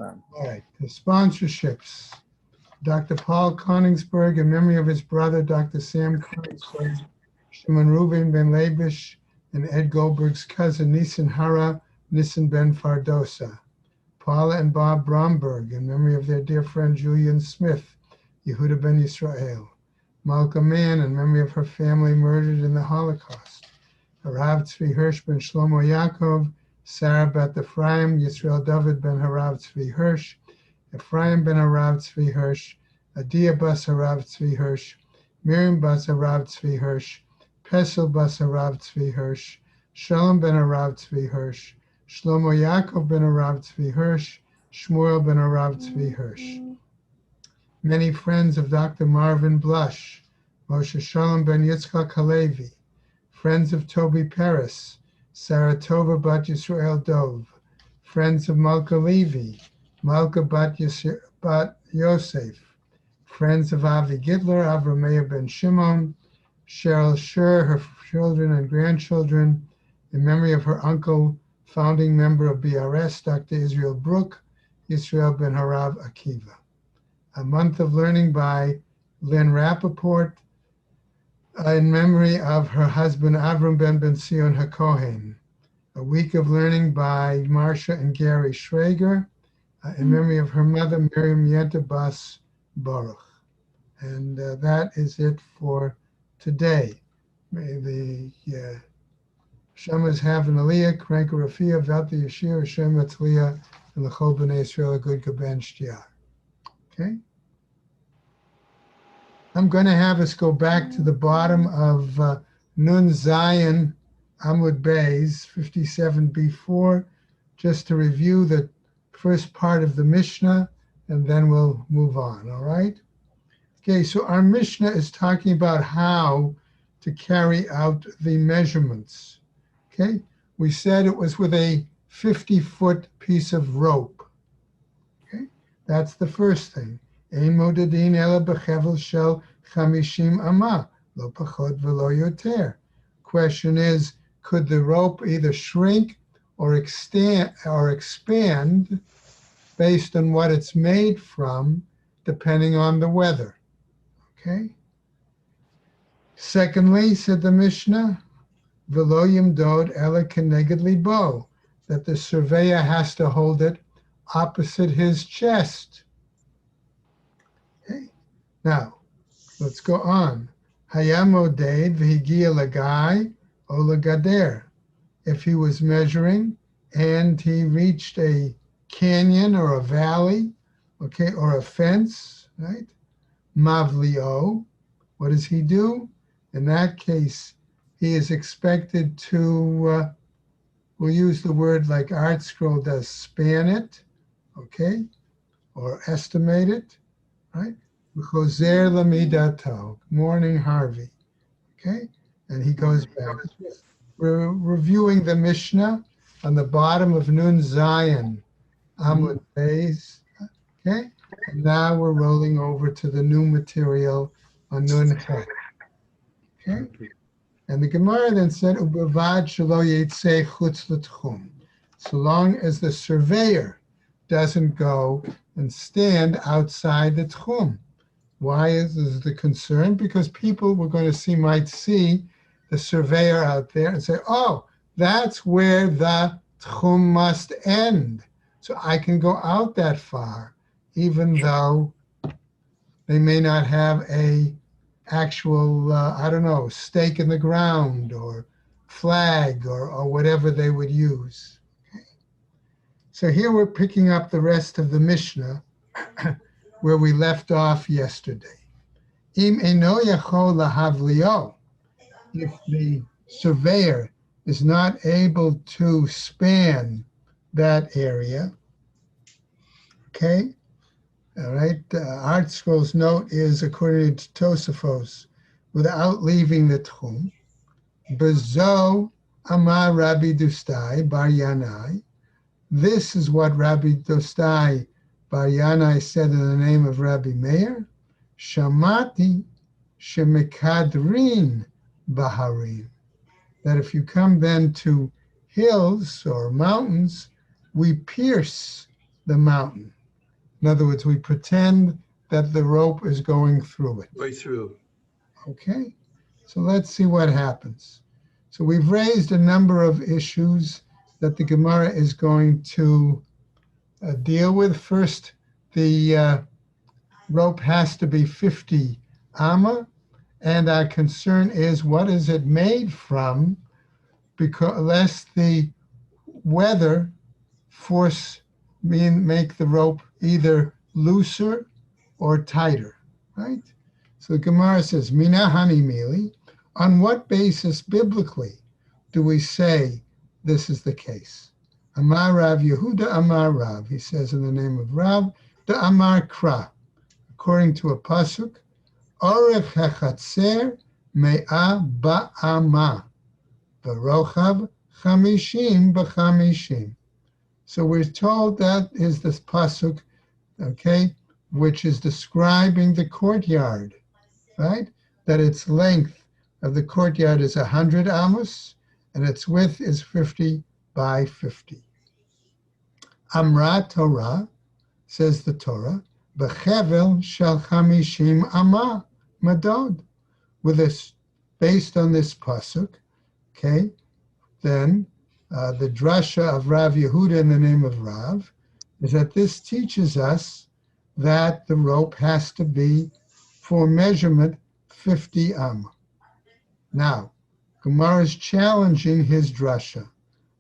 All right, the sponsorships. Dr. Paul Koningsberg, in memory of his brother, Dr. Sam Koningsberg, Shimon Reuben ben Labish, and Ed Goldberg's cousin, Nisan Hara, Nisan ben Fardosa. Paula and Bob Bromberg, in memory of their dear friend Julian Smith, Yehuda ben Yisrael. Malka Mann, in memory of her family murdered in the Holocaust. Harav Tzvi Hirsch ben Shlomo Yaakov, Sarah Bat Ephraim, Yisrael David ben Harav Tzvi Hirsch, Ephraim ben Harav Tzvi Hirsch, Adia bas Harav Tzvi Hirsch, Miriam bas Harav Tzvi Hirsch, Pesel bas Harav Tzvi Hirsch, Shalom ben Harav Tzvi Hirsch, Shlomo Yaakov ben Harav Tzvi Hirsch, Shmuel ben Harav Tzvi Hirsch. Many friends of Dr. Marvin Blush, Moshe Shalom ben Yitzchak Halevi, friends of Toby Peres, Saratova bat Yisrael Dov, friends of Malka Levi, Malka bat Yosef, friends of Avi Gidler, Avrameya ben Shimon, Cheryl Scher, her children and grandchildren, in memory of her uncle, founding member of BRS, Dr. Israel Brook, Yisrael ben Harav Akiva. A month of learning by Lynn Rappaport, in memory of her husband, Avram ben Sion HaKohen. A week of learning by Marcia and Gary Schrager, in memory of her mother, Miriam Yenta Bas Baruch. And that is it for today. May the Shemas have an Aliyah, Kranka Rafia, Valta Yashir, Hashem Atzliah, and the Chol B'nai Yisrael, a good Gaben Shtiar. Okay? I'm going to have us go back to the bottom of Nun Zion Amud Beis 57b4, just to review the first part of the Mishnah, and then we'll move on, all right? Okay, so our Mishnah is talking about how to carry out the measurements, okay? We said it was with a 50-foot piece of rope, okay? That's the first thing. Ein modadin ela b'chevel shel 50 amah, lo pachot v'lo yoter. Question is, could the rope either shrink or expand based on what it's made from, depending on the weather? Okay. Secondly, said the Mishnah, v'lo yimdod ela keneged libo, that the surveyor has to hold it opposite his chest. Okay. Now, let's go on. Hayam oded v'higia lagai o lagader. If he was measuring and he reached a canyon or a valley, okay, or a fence, right? Mavlio, what does he do? In that case, he is expected to, we'll use the word like Art Scroll does, span it, okay, or estimate it, right? Choser lamidato, morning Harvey, okay? And he goes back. We're reviewing the Mishnah on the bottom of Nun Zion, Amud Beis, okay? And now we're rolling over to the new material on Nun Het, okay? And the Gemara then said, Ubavad shelo yitzei chutz l'tchum, so long as the surveyor doesn't go and stand outside the tchum. Why is the concern? Because people might see the surveyor out there and say, oh, that's where the tchum must end. So I can go out that far, even though they may not have a actual, stake in the ground or flag or whatever they would use. Okay. So here we're picking up the rest of the Mishnah where we left off yesterday. Im eno yachol lahavlio, if the surveyor is not able to span that area, okay, all right, Art Scroll's note is, according to Tosafos, without leaving the tchum, bezo amar Rabbi Dustai bar Yanai, this is what Rabbi Dustai bar Yanai said in the name of Rabbi Meir, Shamati shemekadrin baharim, that if you come then to hills or mountains, we pierce the mountain. In other words, we pretend that the rope is going through it. Right through. Okay, so let's see what happens. So we've raised a number of issues that the Gemara is going to deal with. First, the rope has to be 50 amma, and our concern is what is it made from, because lest the weather make the rope either looser or tighter, right? So the Gemara says, Mina hani mili, on what basis biblically do we say this is the case? Amar Rav Yehuda Amar Rav, he says in the name of Rav, the Amar Kra, according to a pasuk, Orech hachatzer me'a ba'ama, v'rochav chamishim b'chamishim. So we're told that is this pasuk, okay, which is describing the courtyard, right? That its length of the courtyard is 100 amos, and its width is 50 by 50. Amra Torah, says the Torah, B'chevel shel chamishim amma madod. With this, based on this pasuk, okay, then the drasha of Rav Yehuda in the name of Rav is that this teaches us that the rope has to be for measurement 50 amma. Now, Gemara is challenging his drasha.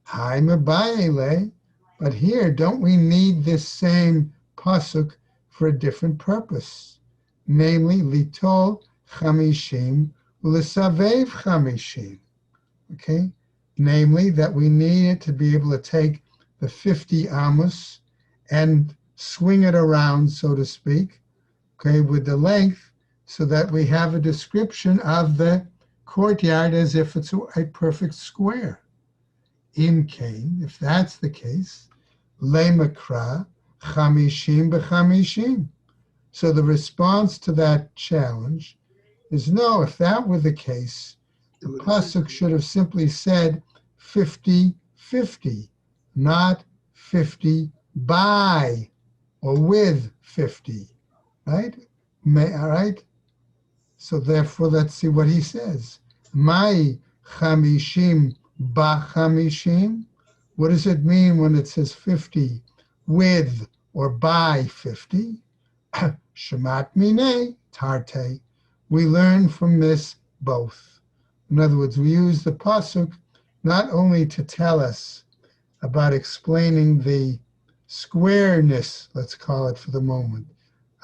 Hai mebayele, but here, don't we need this same pasuk for a different purpose? Namely, litol chamishim u'lesavev chamishim. Okay? Namely, that we need it to be able to take the 50 amos and swing it around, so to speak, okay, with the length, so that we have a description of the courtyard as if it's a perfect square. In Cain, if that's the case, lemakra chamishim b'chamishim. So the response to that challenge is no, if that were the case, the pasuk should have simply said 50-50, not 50 by or with 50, right? All right? So therefore, let's see what he says. Mai chamishim b'chamishim. What does it mean when it says 50 with or by 50? Shemat mine tarte. We learn from this both. In other words, we use the pasuk not only to tell us about explaining the squareness, let's call it for the moment,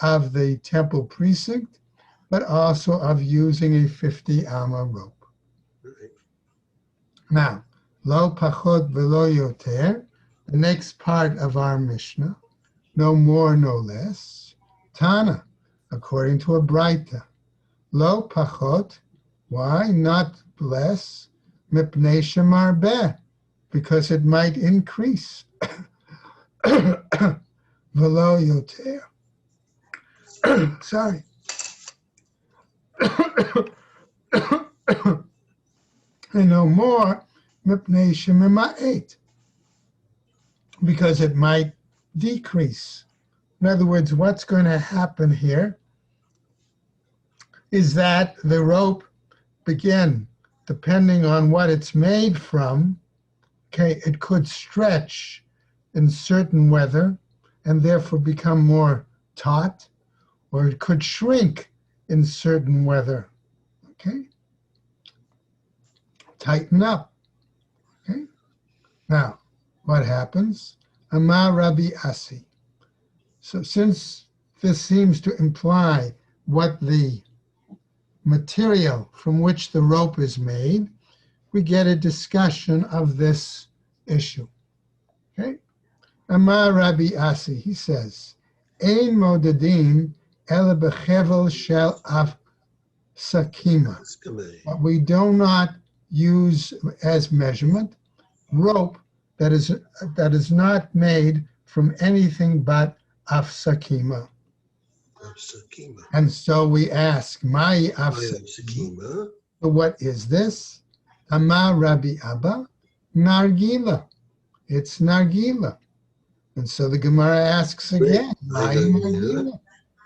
of the temple precinct, but also of using a 50 amma rope. Now, lo pachot velo yoter, the next part of our Mishnah, no more, no less, Tana, according to a Braita, lo pachot, why not less, mipnei shemarbeh, because it might increase, velo yoter, sorry, and no more, mipnei shemima'et, because it might decrease. In other words, what's going to happen here is that the rope, again, depending on what it's made from, okay, it could stretch in certain weather and therefore become more taut, or it could shrink in certain weather, okay? Tighten up, okay? Now, what happens? Amar Rabbi Asi. So since this seems to imply what the material from which the rope is made, we get a discussion of this issue. Okay? Amar Rabbi Asi, he says, Ein modedim ele bechevel shel av sakima. But we do not use as measurement rope that is not made from anything but afsakima. And so we ask, Mai afsakima? What is this? Amar Rabbi Abba, nargila. It's nargila. And so the Gemara asks again, Mahi Nargila?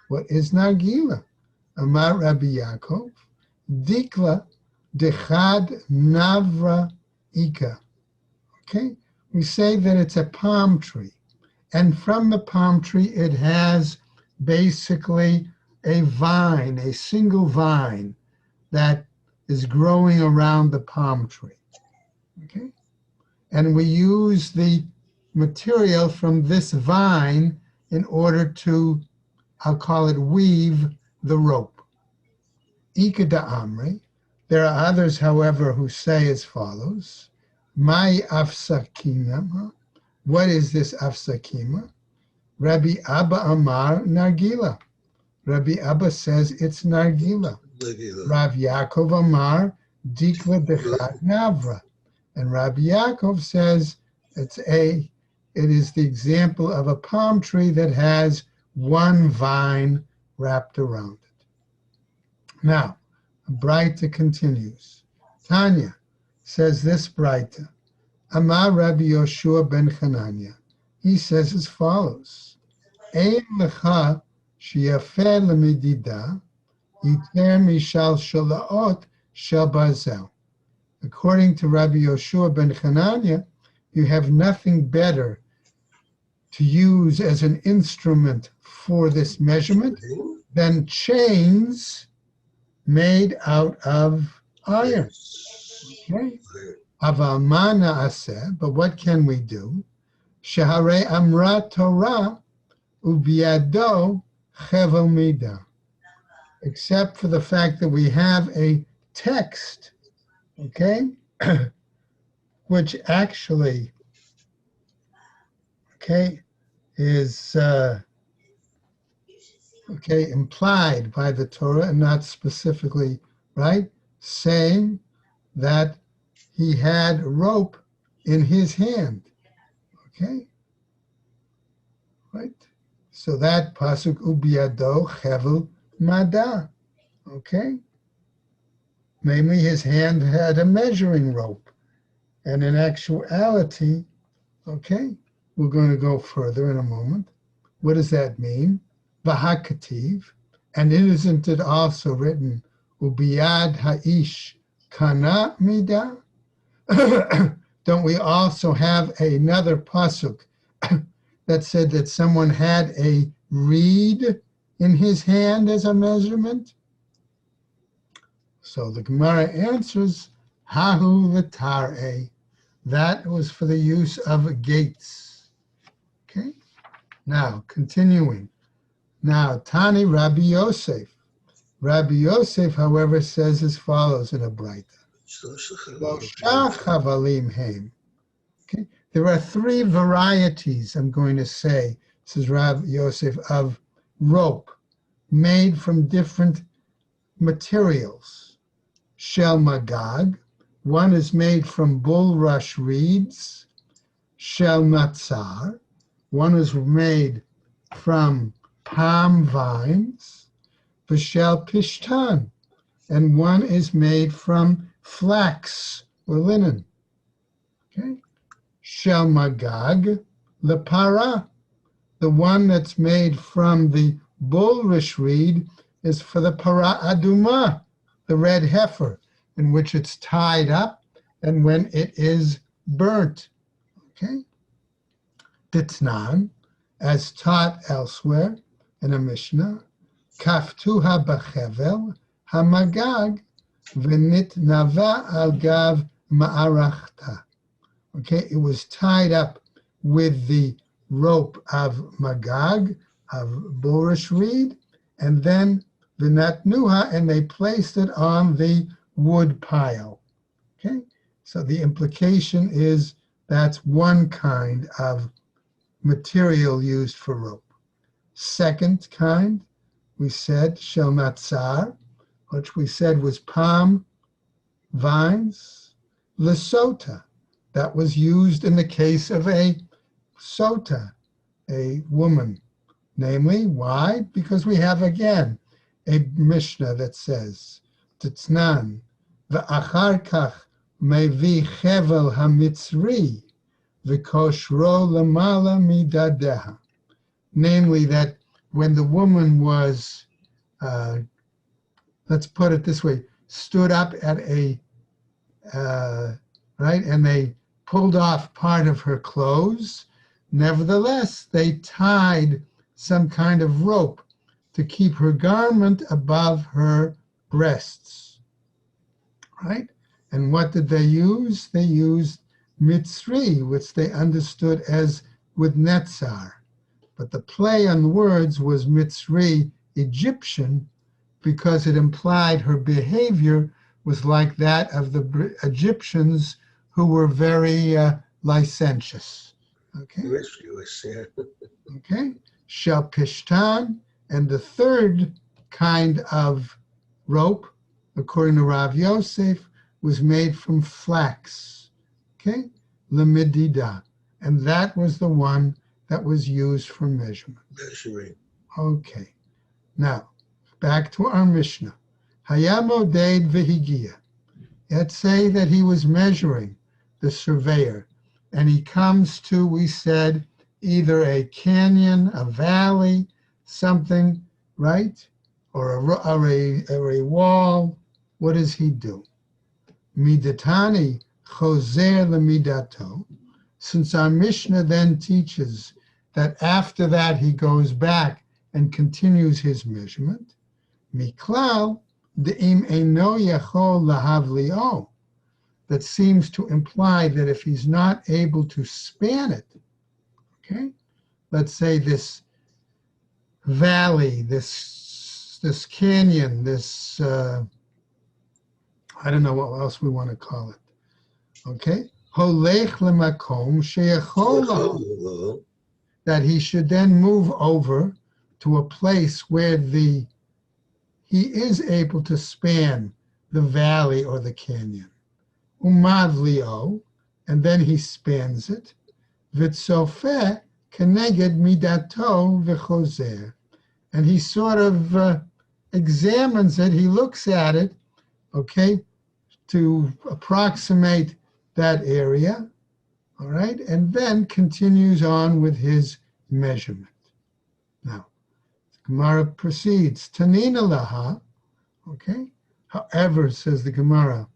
What is Nargila? Amar Rabbi Yaakov, Dikla Dechad Navra Ika. Okay? We say that it's a palm tree. And from the palm tree, it has basically a vine, a single vine that is growing around the palm tree. Okay? And we use the material from this vine in order to, I'll call it, weave the rope. Ika da Amri. There are others, however, who say as follows, Mai afsakima. What is this afsakima? Rabbi Abba Amar Nargila. Rabbi Abba says it's Nargila. Rav Yaakov Amar Dikla Dechad Navra. And Rabbi Yaakov says it is the example of a palm tree that has one vine wrapped around it. Now, Braita continues. Tanya says this Braita. Amar Rabbi Yoshua ben Chananya. He says as follows. Ein lecha sheyafer lemedida yiter mishal shalaot shel barzel. According to Rabbi Yoshua ben Chananya, you have nothing better to use as an instrument for this measurement than chains made out of iron. Okay? Aval ma na'aseh, but what can we do? Shehare amra Torah ubiado chevel midah. Except for the fact that we have a text, okay, which actually, okay, is implied by the Torah and not specifically, right, saying that he had rope in his hand, okay, right? So that pasuk ubiado chevel mada, okay? Namely, his hand had a measuring rope. And in actuality, okay, we're going to go further in a moment. What does that mean? V'hakativ, and isn't it also written, ubiyad ha'ish kana midah? Don't we also have another pasuk that said that someone had a reed in his hand as a measurement? So the Gemara answers, Hahu l'tar'e. That was for the use of gates. Okay? Now, continuing. Now, Tani Rabbi Yosef. Rabbi Yosef, however, says as follows in a Braita. Okay? There are three varieties, I'm going to say, says Rabbi Yosef, of rope made from different materials. Shel magag, one is made from bulrush reeds. Shel matzar, one is made from palm vines. V'shel pishtan, and one is made from flax or linen. Okay. Shel magag, lepara, the one that's made from the bulrush reed is for the para aduma, the red heifer, in which it's tied up and when it is burnt. Okay? Ditnan, as taught elsewhere in a Mishnah, kaftuha b'chevel hamagag v'nitnava al gav ma'arachta. Okay, it was tied up with the rope of magag, of bulrush reed, and then v'natnuha, and they placed it on the wood pile. Okay, so the implication is that's one kind of material used for rope. Second kind, we said shel matzar, which we said was palm vines. Lesota, that was used in the case of a sota, a woman. Namely, why? Because we have again a Mishnah that says, Titnan, v'achar kach mevi chevel hamitzri, v'koshro lamala midadeha. Namely, that when the woman was, let's put it this way, stood up at a, right, and they pulled off part of her clothes, nevertheless, they tied some kind of rope to keep her garment above her breasts, right? And what did they use? They used mitzri, which they understood as with netzar. But the play on words was mitzri, Egyptian, because it implied her behavior was like that of the Egyptians who were very licentious. Okay? Promiscuous, yeah. Okay? Shel pishtan, and the third kind of rope, according to Rav Yosef, was made from flax. Okay? Lemedida. And that was the one that was used for measurement. Measuring. Okay. Now, back to our Mishnah. Hayamo deid vehigia. Let's say that he was measuring, the surveyor, and he comes to, we said, either a canyon, a valley, something, right? Or a wall. What does he do? Midatani choser lemidato. Since our Mishnah then teaches that after that he goes back and continues his measurement, miklal de'im eino yachol lahavlio. That seems to imply that if he's not able to span it, okay, let's say this valley, this canyon, this I don't know what else we want to call it, okay, holech lemakom sheyachol, that he should then move over to a place where he is able to span the valley or the canyon. Umavlio, and then he spans it. Vitzofeh keneged midato v'chozer, and he sort of examines it. He looks at it, okay, to approximate that area, all right, and then continues on with his measurement. Now, the Gemara proceeds. Tanina laha, okay. However, says the Gemara,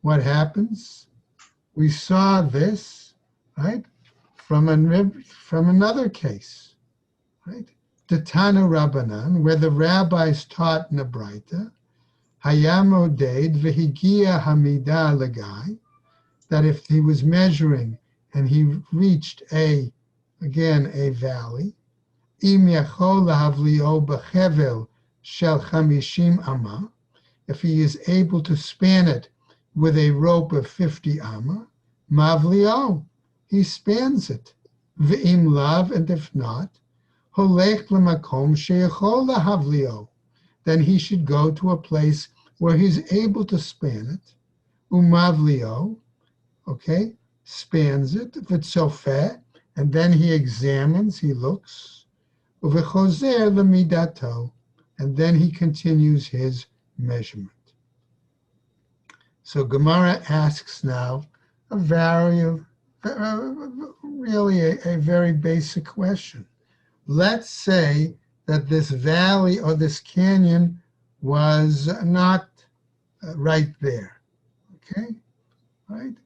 what happens? We saw this, right, from another case, right? Tana Rabbanan, where the rabbis taught in a Braita, Hayam Odeid v'higia hamida lagai, that if he was measuring and he reached a valley, im yachol lahavlio b'chevel shel chamishim ama, if he is able to span it with a rope of 50 amma, mavlio, he spans it. V'im lav, and if not, holech lemakom sheyachol lahavlio, then he should go to a place where he's able to span it. Umavlio, okay, spans it. V'tzofeh, and then he examines, he looks. Uvechozer lemidato, and then he continues his measurement. So Gemara asks now a very basic question. Let's say that this valley or this canyon was not right there, okay? Right?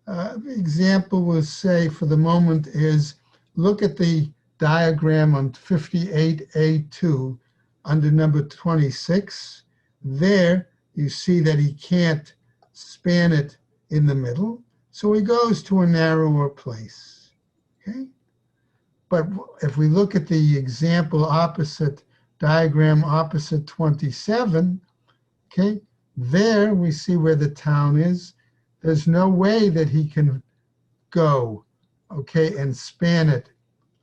The example we'll say for the moment is, look at the diagram on 58A2 under number 26. There you see that he can't span it in the middle, so he goes to a narrower place, okay? But if we look at the example diagram opposite 27, okay, there we see where the town is. There's no way that he can go, okay, and span it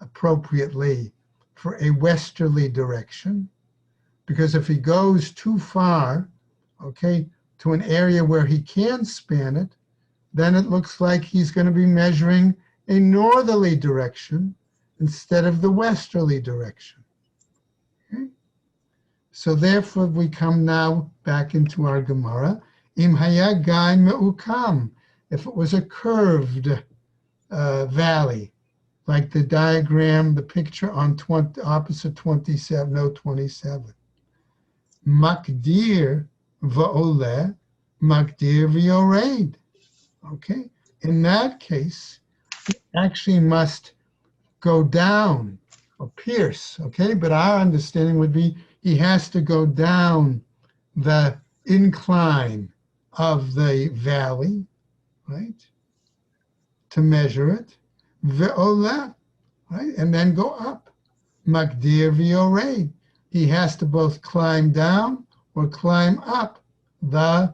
appropriately for a westerly direction, because if he goes too far, okay, to an area where he can span it, then it looks like he's going to be measuring a northerly direction instead of the westerly direction. Okay? So therefore, we come now back into our Gemara. Im haya gain me'ukam, if it was a curved valley, like the diagram, the picture on opposite 27, note 27. Makdir va'oleh, makdir v'yored. Okay? In that case, it actually must go down or pierce, okay? But our understanding would be he has to go down the incline of the valley, right? To measure it. Ve'olah, right? And then go up. Makdir v'yored. He has to both climb down or climb up the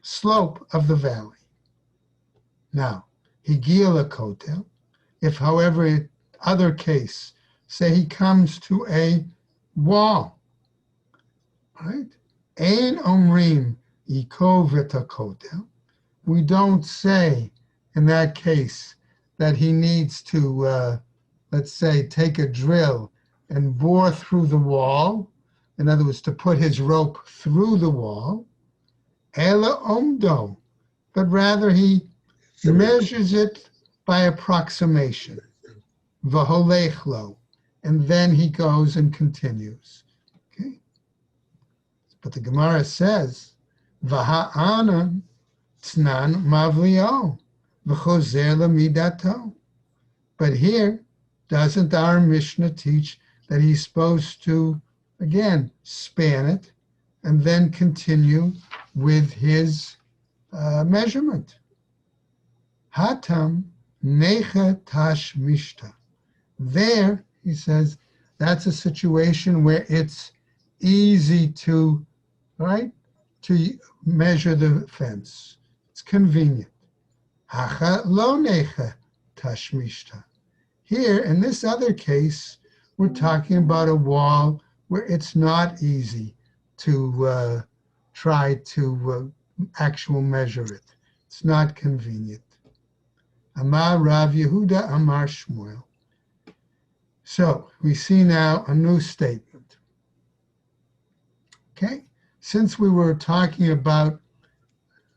slope of the valley. Now, Higila Kotel, if, however, in other case, say he comes to a wall, right? Ein omrim yiko v'takotel. We don't say in that case that he needs to, let's say, take a drill and bore through the wall. In other words, to put his rope through the wall. Ela omdo, but rather he measures it by approximation, v'holechlo, and then he goes and continues. Okay, but the Gemara says, v'ha'anan tznan mavlio, v'chozer lamidato. But here, doesn't our Mishnah teach that he's supposed to, again, span it and then continue with his measurement? Hatam necha tash mishta. There, he says, that's a situation where it's easy to, right, to measure the fence. It's convenient. Hacha lo necha tash mishta. Here, in this other case, we're talking about a wall where it's not easy to try to actual measure it. It's not convenient. Amar Rav Yehuda Amar Shmuel. So we see now a new statement. Okay, since we were talking about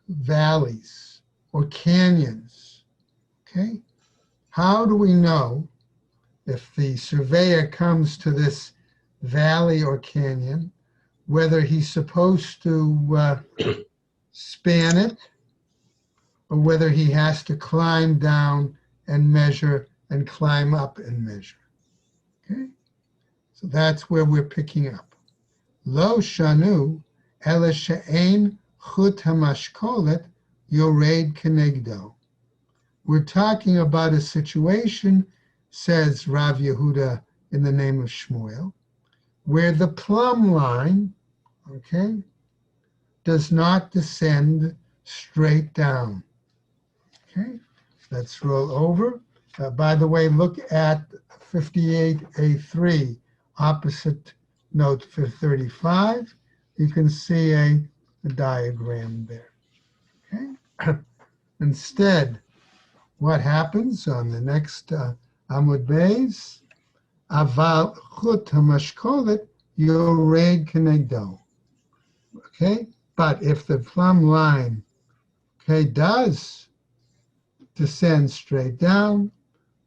valleys or canyons, okay, how do we know if the surveyor comes to this valley or canyon, whether he's supposed to span it or whether he has to climb down and measure and climb up and measure? Okay, so that's where we're picking up. Lo shanu ela she'ein chut hamashkolet yored kenegdo. We're talking about a situation, says Rav Yehuda in the name of Shmuel, where the plumb line, okay, does not descend straight down. Okay, let's roll over. By the way, look at 58A3, opposite note for 35. You can see a diagram there. Okay. Instead, what happens on the next Amud Beis? Aval chut hamashkolet yored kenegdo. Okay, but if the plumb line, okay, does descend straight down,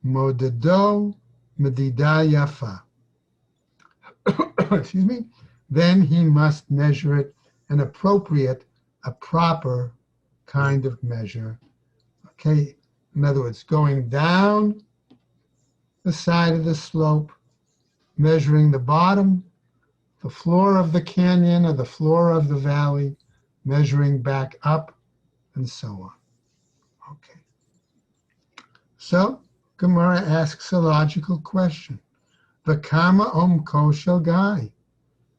modado medida yafa. Excuse me. Then he must measure it an appropriate, a proper kind of measure. Okay, in other words, going down the side of the slope, measuring the bottom, the floor of the canyon or the floor of the valley, measuring back up, and so on. Okay. So, Gemara asks a logical question. V'kama omko shel gai.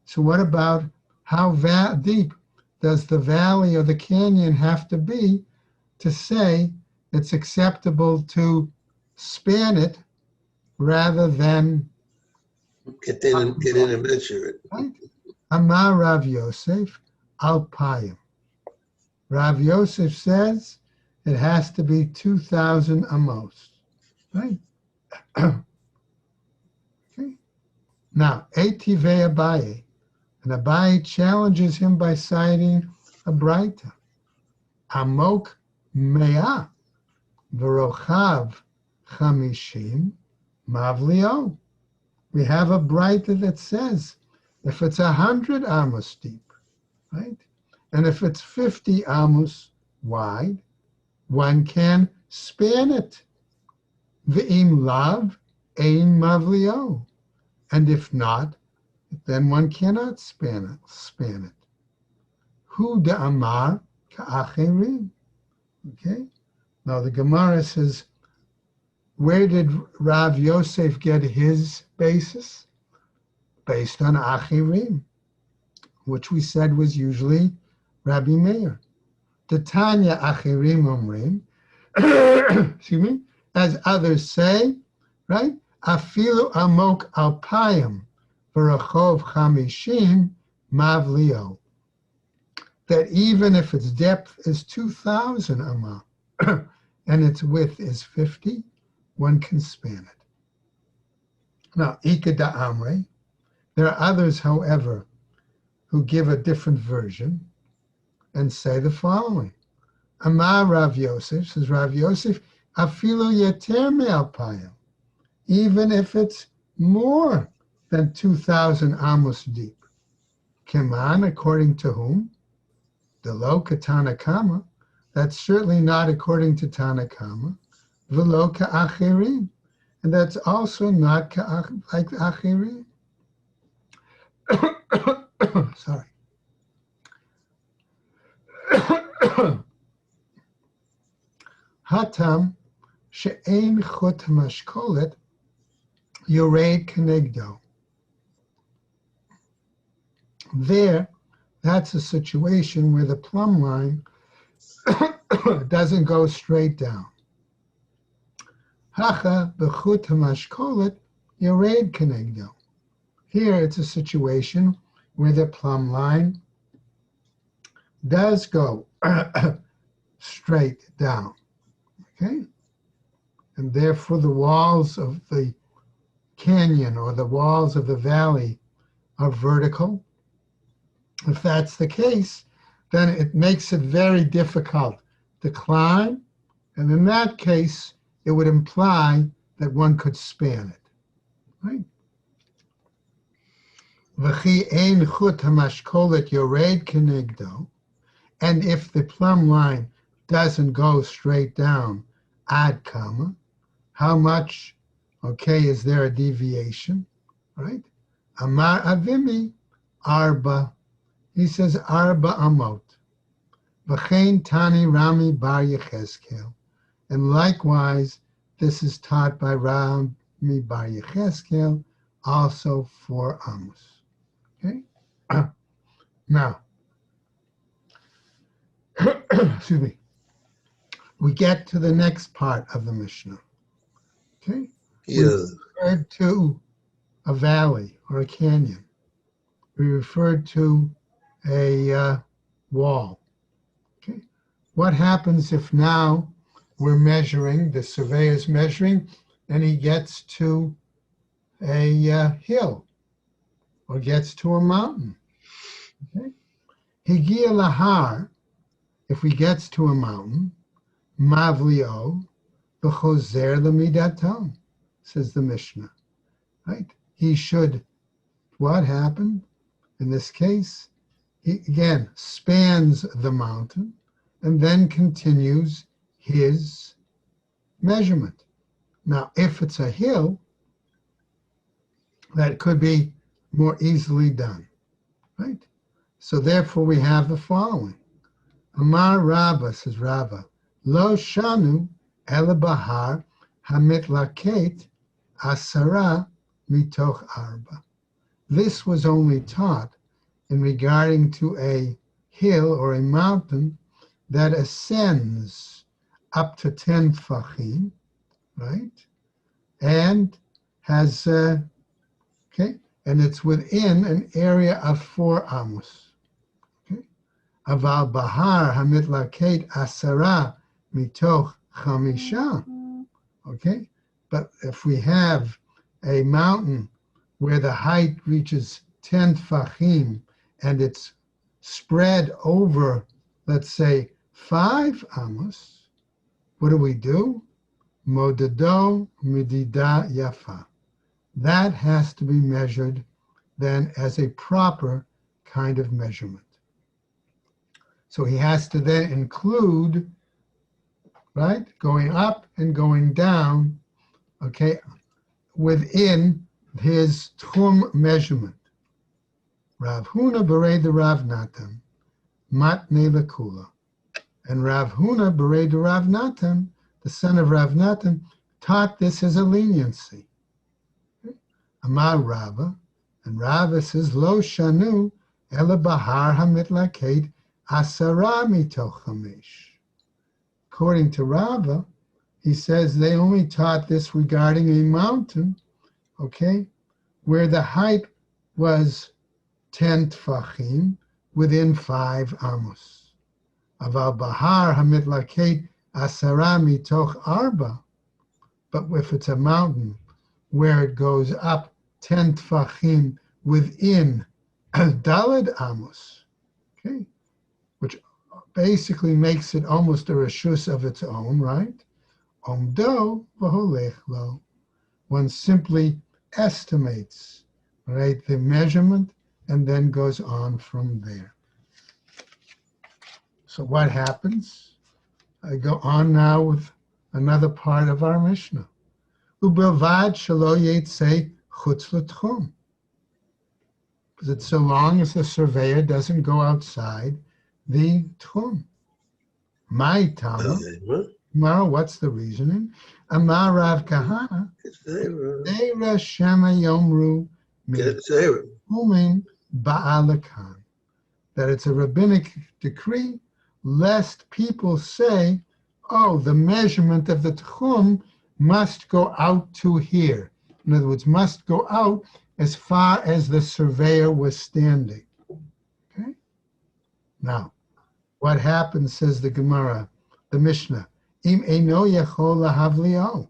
So what about how deep does the valley or the canyon have to be to say it's acceptable to span it rather than get in and measure it? Right? Amar Rav Yosef Alpayim. Rav Yosef says it has to be 2,000 amos. Right? Okay. Now, Eitivei Abaye. And Abaye challenges him by citing a Braita. Amok mea v'rochav chamishim mavlio. We have a braita that says if it's 100 amos deep, right, and if it's 50 amos wide, one can span it. V'im lav ein mavlio, and if not, then one cannot span it. Hu da'amar ka'acherim. Okay. Now the Gemara says, where did Rav Yosef get his basis? Based on achirim, which we said was usually Rabbi Meir. The Tanya achirim omrim, excuse me, as others say, right? Afilu amok alpayim v'rachov chamishim mavlio. That even if its depth is 2,000 amah and its width is 50, one can span it. Now, Ika da Amre, there are others, however, who give a different version and say the following. Amar Rav Yosef, says Rav Yosef, afilu yeter me'alpayim, even if it's more than 2,000 amos deep. Keman, according to whom? The lo Tanakama, that's certainly not according to Tanakama. V'lo ka'achirim, and that's also not like achirim. Sorry. Hatam she'ein chut mashkolet yored kenegdo. There, that's a situation where the plumb line doesn't go straight down. Hacha b'chut hamashkolet yored kenegdo. Here it's a situation where the plumb line does go straight down, okay? And therefore the walls of the canyon or the walls of the valley are vertical. If that's the case, then it makes it very difficult to climb. And in that case, it would imply that one could span it, right? V'chi ein chut hamashkolet yored kenegdo, and if the plumb line doesn't go straight down, ad kama, how much, okay, is there a deviation, right? Amar avimi, arba, he says arba amot. V'chein tani Rami bar Yechezkel, and likewise, this is taught by Rami bar Yechezkel, also 4 amos. Okay? Now, excuse me, we get to the next part of the Mishnah. Okay? Yeah. We referred to a valley or a canyon. We referred to a wall. Okay? What happens if now we're measuring, the surveyor's measuring, and he gets to a hill or gets to a mountain? Okay? Higia lahar, if he gets to a mountain, mavlio, b'chozer l'midato, says the Mishnah, right? He should, what happened? In this case, he again spans the mountain and then continues his measurement. Now, if it's a hill, that could be more easily done, right? So therefore we have the following. Amar Rabba, says Rabba, lo shanu ela bahar hamitlaket asara mitoch arba. This was only taught in regarding to a hill or a mountain that ascends up to 10 tfachim, right? And has, okay, and it's within an area of 4 amos. Okay? Aval bahar hamitlaket asara mitoch chamisha. Okay? But if we have a mountain where the height reaches 10 tfachim and it's spread over, let's say, 5 amos, what do? Modado midida yafa. That has to be measured then as a proper kind of measurement. So he has to then include, right, going up and going down, okay, within his tchum measurement. Rav Huna bered the Rav Natan, matne lekula. And Rav Huna bered the Rav Natan, the son of Rav Natan, taught this as a leniency. Amar Rava, and Rava says, Lo shanu ela bahar hamitlaket asara mitoch chamesh. According to Rava, he says they only taught this regarding a mountain, okay, where the height was 10 tfachim within 5 amos. Aval bahar hamitlaket asara mitoch arba. But if it's a mountain where it goes up 10 tfachim within daled amos, okay, which basically makes it almost a reshus of its own, right? Omdo v'holech lo. One simply estimates, right, the measurement and then goes on from there. So what happens? I go on now with another part of our Mishnah. Ubelvad shelo yetzei chutz l'tchum. Because it's so long as the surveyor doesn't go outside the tchum. My Tama. Mara, what's the reasoning? Amar Rav Kahana. Deira Shema Yomru Umin Ba'alakan. That it's a rabbinic decree, lest people say, oh, the measurement of the tchum must go out to here. In other words, must go out as far as the surveyor was standing. Okay? Now, what happens, says the Gemara, the Mishnah, Im eino yachol lahavlio,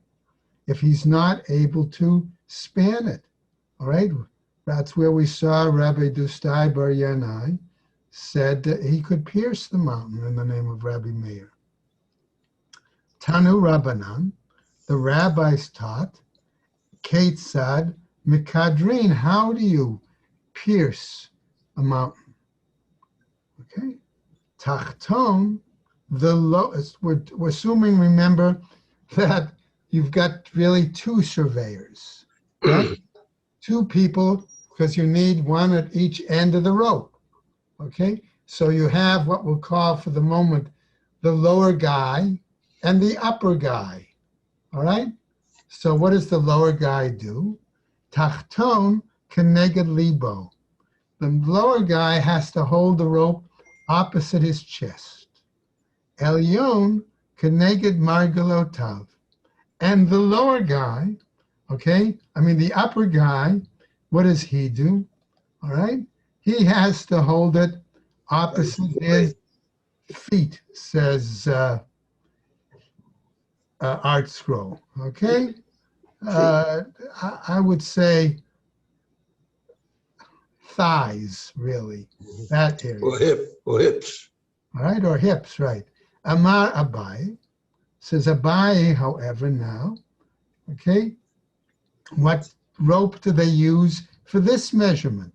if he's not able to span it. All right? That's where we saw Rabbi Dustai Bar Yanai said that he could pierce the mountain in the name of Rabbi Meir. Tanu Rabbanan, the rabbis taught, Ketzad Mikadrin, how do you pierce a mountain? Okay? Tachton, the lowest, we're assuming, remember, that you've got really 2 surveyors, right? 2 people, because you need one at each end of the rope, okay? So you have what we'll call for the moment the lower guy and the upper guy, all right? So what does the lower guy do? Tachton keneged libo. The lower guy has to hold the rope opposite his chest. Elyon keneged margalotav. And the lower guy, okay, the upper guy, what does he do? All right? He has to hold it opposite his feet, says Art Scroll, okay? I would say thighs, really, that area. Or hips. All right, or hips, right. Amar Abai, says Abai, however, now, okay, what rope do they use for this measurement?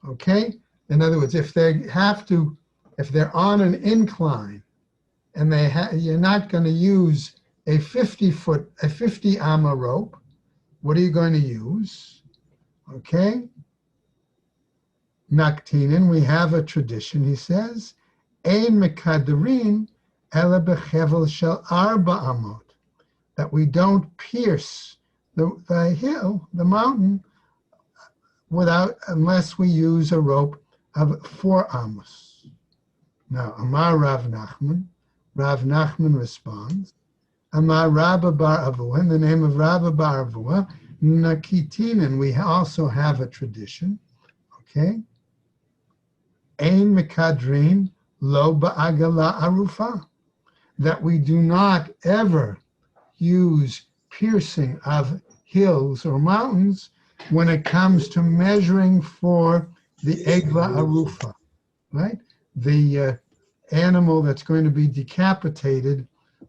Okay, in other words, if they're on an incline and you're not going to use a 50 amma rope, what are you going to use? Okay, Naktinin, we have a tradition, he says, Ein mekaderin ela bechevel shel arba amot, that we don't pierce the hill, the mountain, unless we use a rope of 4 amos. Now, Amar Rav Nachman responds, Amar Rabba Bar Avua, in the name of Rabba Bar Avua, Nakitinin, we also have a tradition, okay? Ein mekadrin lo ba'agala arufa, that we do not ever use piercing of hills or mountains when it comes to measuring for the egla arufa, right? The animal that's going to be decapitated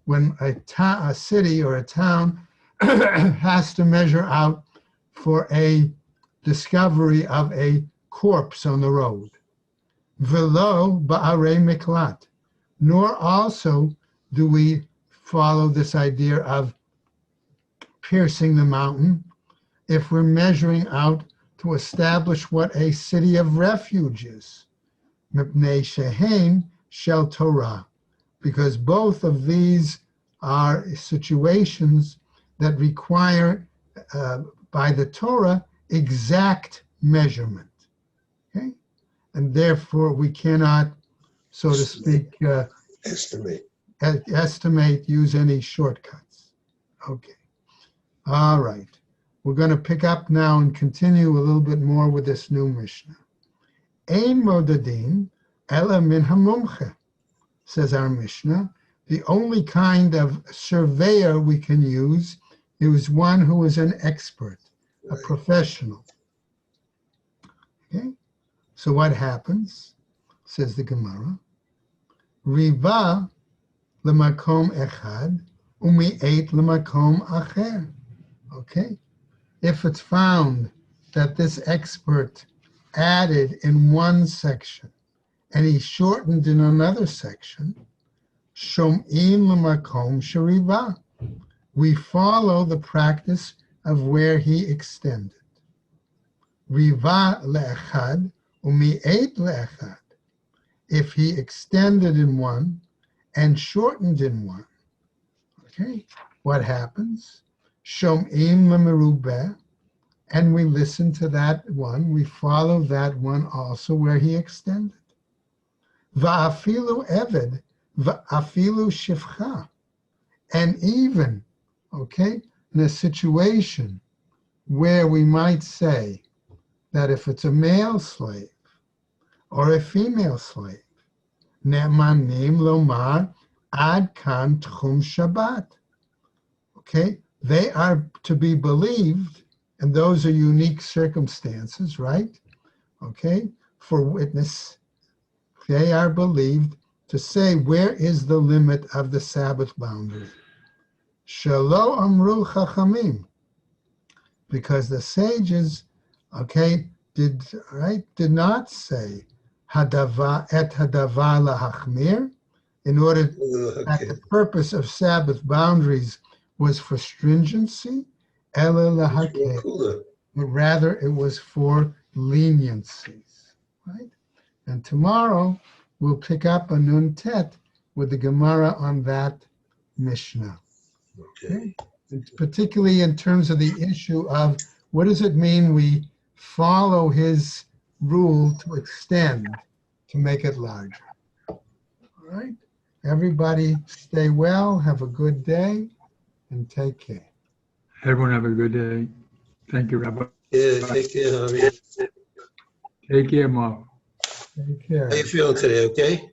when a city or a town has to measure out for a discovery of a corpse on the road. Velo ba'arei miklat. Nor also do we follow this idea of piercing the mountain if we're measuring out to establish what a city of refuge is. Mipnei shehein shel Torah. Because both of these are situations that require, by the Torah, exact measurement. Okay? And therefore, we cannot, so to speak, estimate, use any shortcuts. Okay. All right. We're going to pick up now and continue a little bit more with this new Mishnah. Ein modadin ela min hamumche, says our Mishnah. The only kind of surveyor we can use is one who is an expert, a professional. Okay? So what happens, says the Gemara, Riva lemakom echad, umi'et lemakom acher. Okay? If it's found that this expert added in one section and he shortened in another section, shom'im lemakom sheriva. We follow the practice of where he extended. Riva le'echad, umi'et le'echad. If he extended in one and shortened in one, okay, what happens? Shom'im lemerubeh, and we listen to that one. We follow that one also where he extended. Va'afilu eved, va'afilu shifcha. And even, okay, in a situation where we might say that if it's a male slave or a female slave, ne'manim lomar ad kan tchum Shabbat. Okay, they are to be believed, and those are unique circumstances, right? Okay, for witness, they are believed to say where is the limit of the Sabbath boundary. Shelo amru chachamim, because the sages, okay, did not say hadava et hadava lahachmir, in order that the purpose of Sabbath boundaries was for stringency, ela lahakeh, but rather it was for leniencies, right? And tomorrow we'll pick up a Nun Tet with the Gemara on that Mishnah. Okay. Particularly in terms of the issue of what does it mean we follow his rule to extend to make it larger. All right. Everybody stay well, have a good day, and take care. Everyone have a good day. Thank you, Rabbi. Yeah, take care, Javi. Take care, Mark. Take care. How you feeling today, okay?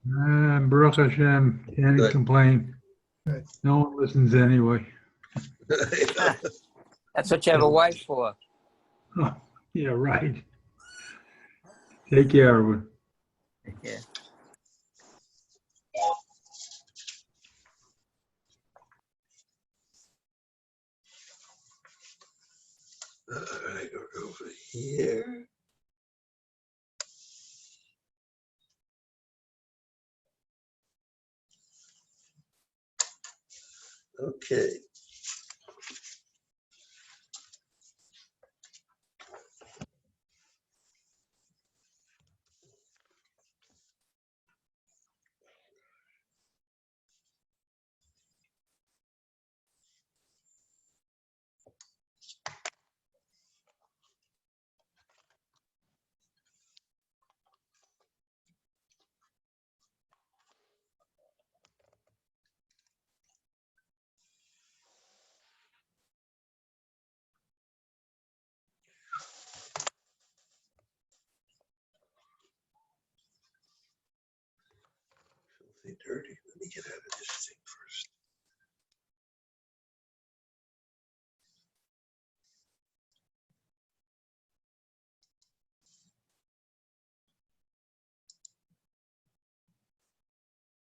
Baruch Hashem, can't Good. complain. Good. No one listens anyway. That's what you have a wife for. Oh, yeah, right. Take care, everyone. Yeah. All right, we're over here. Okay. Filthy dirty. Let me get out of this.